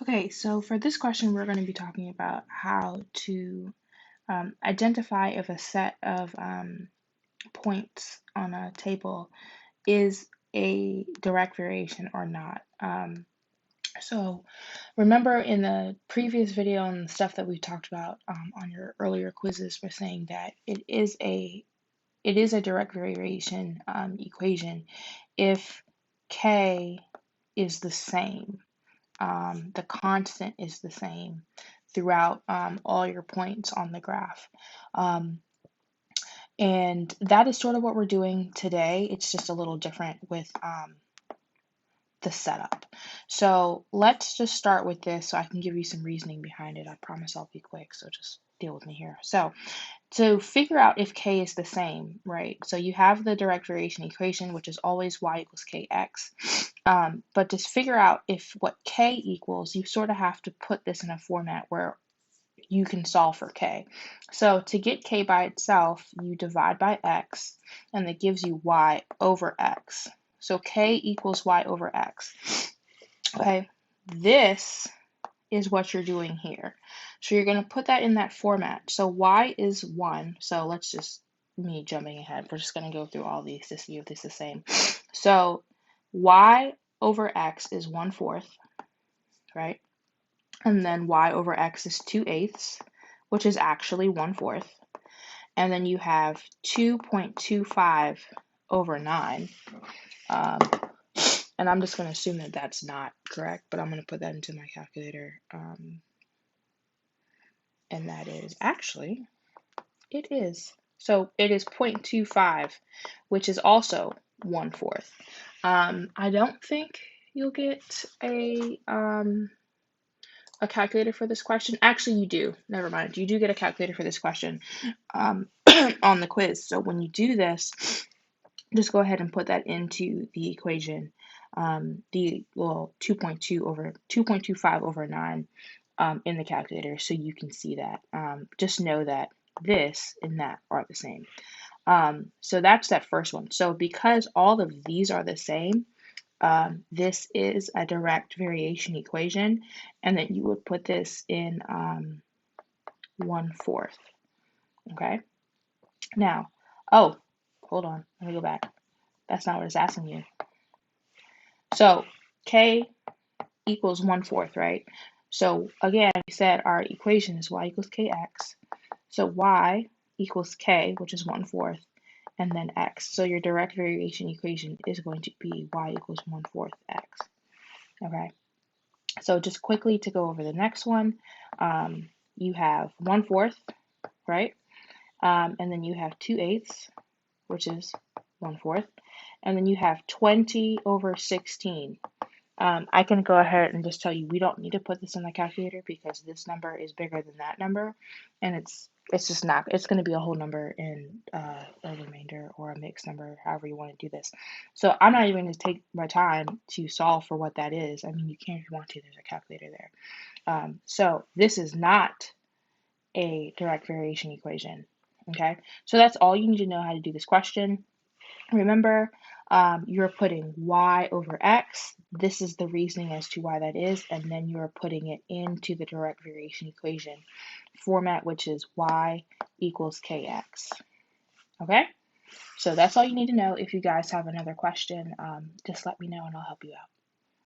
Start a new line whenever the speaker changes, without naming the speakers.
Okay, so for this question, we're going to be talking about how to identify if a set of points on a table is a direct variation or not. So remember in the previous video and the stuff that we talked about on your earlier quizzes, we're saying that it is a direct variation equation if k is the same. The constant is the same throughout all your points on the graph. Um, and that is sort of what we're doing today. It's just a little different with the setup. So let's just start with this so I can give you some reasoning behind it. I promise I'll be quick, so just deal with me here. So to figure out if k is the same, right? So you have the direct variation equation, which is always y equals kx. But to figure out if what k equals, you sort of have to put this in a format where you can solve for k. So to get k by itself, you divide by x, and that gives you y over x. So k equals y over x. Okay, this is what you're doing here. So you're going to put that in that format. So y is 1. So let's just, me jumping ahead, we're just going to go through all these to see if this is the same. So y over x is 1/4, right? And then y over x is 2/8, which is actually 1/4. And then you have 2.25 over 9. And I'm just going to assume that that's not correct, but I'm going to put that into my calculator. And that is actually, it is. So it is 0.25, which is also 1/4. I don't think you'll get a calculator for this question. Actually, you do. Never mind. You do get a calculator for this question on the quiz. So when you do this, just go ahead and put that into the equation. 2.25 over 9 in the calculator, so you can see that. Just know that this and that are the same. So that's that first one. So because all of these are the same, this is a direct variation equation, and then you would put this in 1/4. Okay. Now, oh, hold on. Let me go back. That's not what it's asking you. So k equals 1/4, right? So again, we said our equation is y equals kx. So y equals k, which is 1/4, and then x. So your direct variation equation is going to be y equals 1/4 x. Okay. So just quickly to go over the next one, you have 1/4, right? And then you have 2/8, which is 1/4, and then you have 20 over 16. I can go ahead and just tell you we don't need to put this in the calculator because this number is bigger than that number, and it's just not, it's going to be a whole number in a remainder or a mixed number, however you want to do this. So I'm not even going to take my time to solve for what that is. I mean, you can if you want to, there's a calculator there. So this is not a direct variation equation. Okay, so that's all you need to know how to do this question. Remember, you're putting y over x. This is the reasoning as to why that is, and then you're putting it into the direct variation equation format, which is y equals kx. Okay, so that's all you need to know. If you guys have another question, just let me know and I'll help you out.